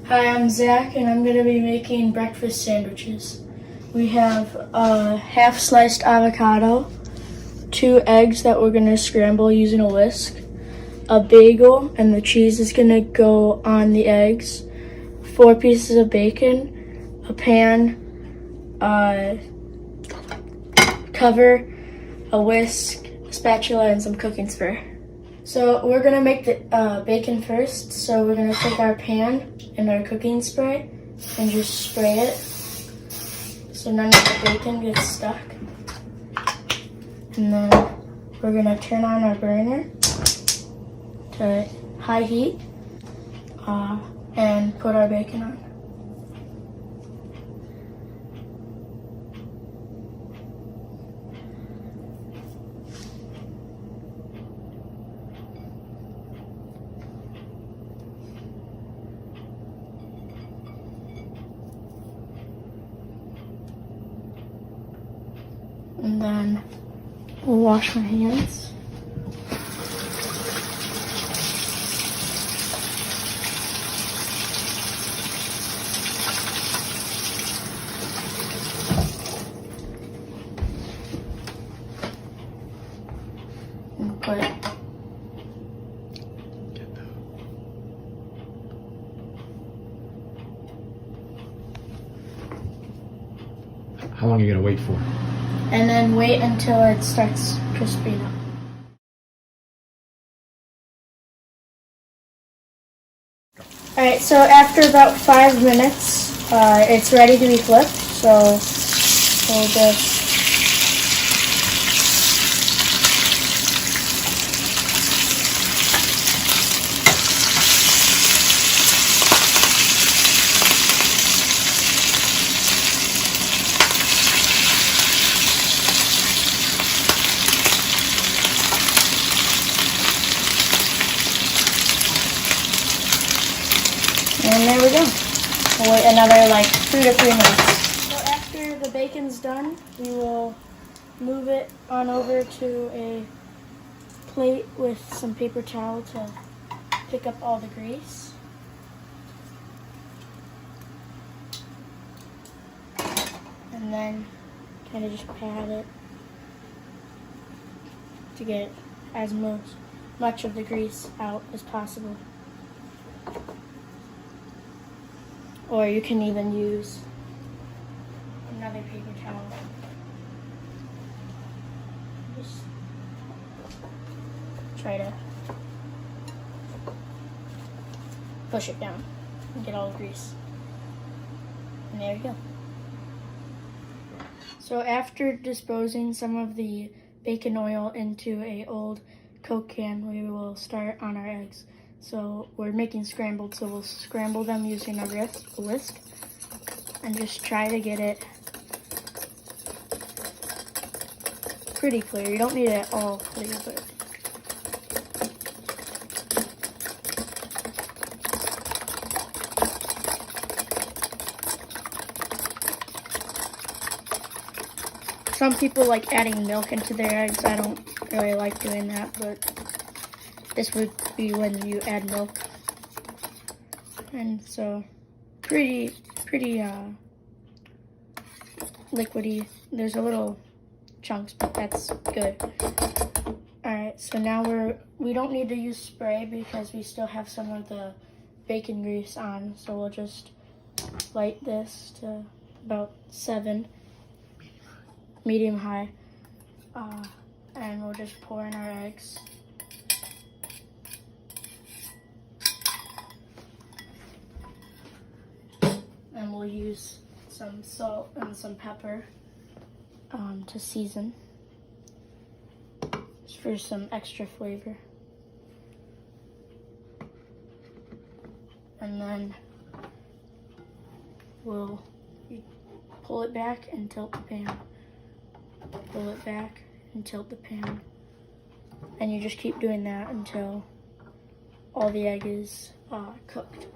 Hi, I'm Zach, and I'm going to be making breakfast sandwiches. We have a half sliced avocado, 2 eggs that we're going to scramble using a whisk, a bagel, and the cheese is going to go on the eggs, 4 pieces of bacon, a pan, cover, a whisk, a spatula, and some cooking spray. So we're gonna make the bacon first. So we're gonna take our pan and our cooking spray and just spray it so none of the bacon gets stuck. And then we're gonna turn on our burner to high heat and put our bacon on. And then we'll wash my hands. And put How long are you gonna wait for? and then wait until it starts crisping up. Alright, so after about 5 minutes, it's ready to be flipped. So we'll just and there we go. We'll wait another like 2 to 3 minutes. So after the bacon's done, we will move it on over to a plate with some paper towel to pick up all the grease. And then kind of just pat it to get as much of the grease out as possible. Or you can even use another paper towel. Just try to push it down and get all the grease. And there you go. So after disposing some of the bacon oil into a old Coke can, we will start on our eggs. So we're making scrambled, so we'll scramble them using a whisk and just try to get it pretty clear. You don't need it all clear, but some people like adding milk into their eggs. I don't really like doing that, but this would be when you add milk. And so pretty liquidy. There's a little chunks, but that's good. Alright, so now we don't need to use spray because we still have some of the bacon grease on, so we'll just light this to about 7, medium high, and we'll just pour in our eggs. And we'll use some salt and some pepper to season, just for some extra flavor. And then we'll pull it back and tilt the pan. Pull it back and tilt the pan. And you just keep doing that until all the egg is cooked.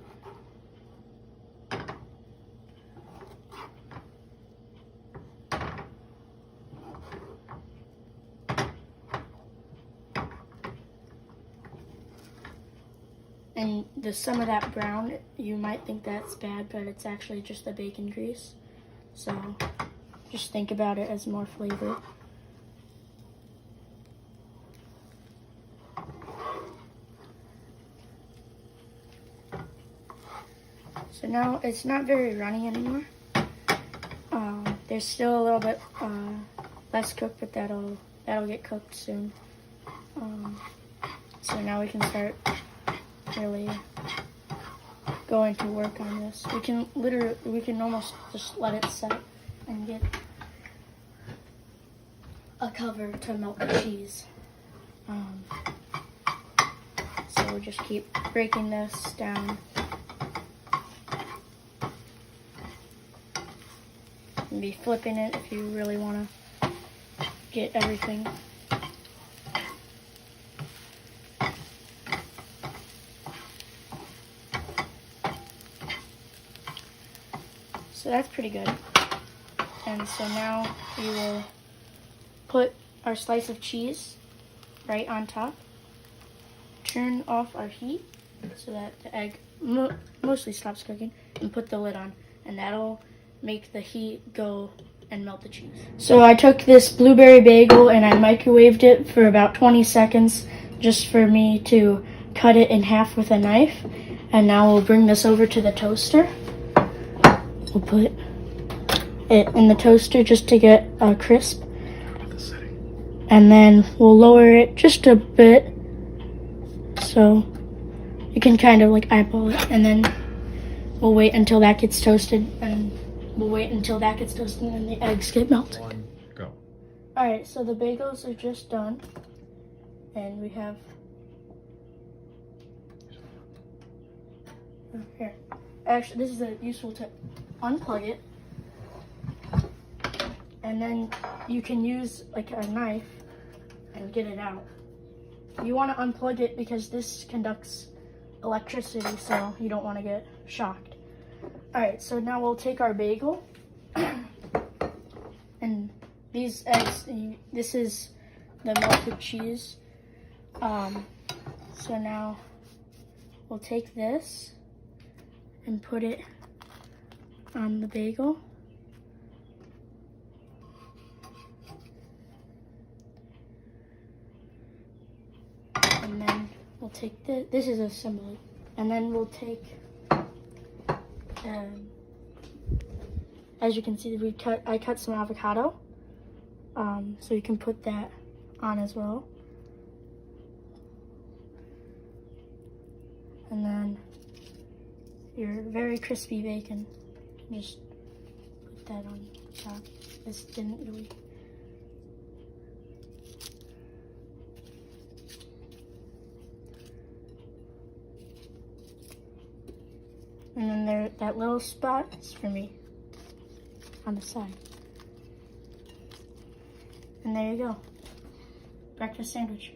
And some of that brown, you might think that's bad, but it's actually just the bacon grease. So just think about it as more flavor. So now it's not very runny anymore. There's still a little bit less cooked, but that'll get cooked soon. So now we can start really going to work on this. We can almost just let it set and get a cover to melt the cheese. So we'll just keep breaking this down. And be flipping it if you really want to get everything. So that's pretty good. And so now we will put our slice of cheese right on top. Turn off our heat so that the egg mostly stops cooking, and put the lid on, and that'll make the heat go and melt the cheese. So I took this blueberry bagel and I microwaved it for about 20 seconds just for me to cut it in half with a knife. And now we'll bring this over to the toaster. We'll put it in the toaster just to get a crisp. And then we'll lower it just a bit so you can kind of like eyeball it. And then we'll wait until that gets toasted, and then the eggs get melted. One, go. Alright, so the bagels are just done. And we have... Here. Actually, this is a useful tip. Unplug it. And then you can use like a knife and get it out. You want to unplug it because this conducts electricity, so you don't want to get shocked. Alright, so now we'll take our bagel and these eggs, this is the melted cheese. So now we'll take this and put it on the bagel. And then we'll take this is assembly. And then we'll take, as you can see, I cut some avocado. So you can put that on as well. And then your very crispy bacon. Just put that on top. This didn't really... And then that little spot is for me on the side. And there you go. Breakfast sandwich.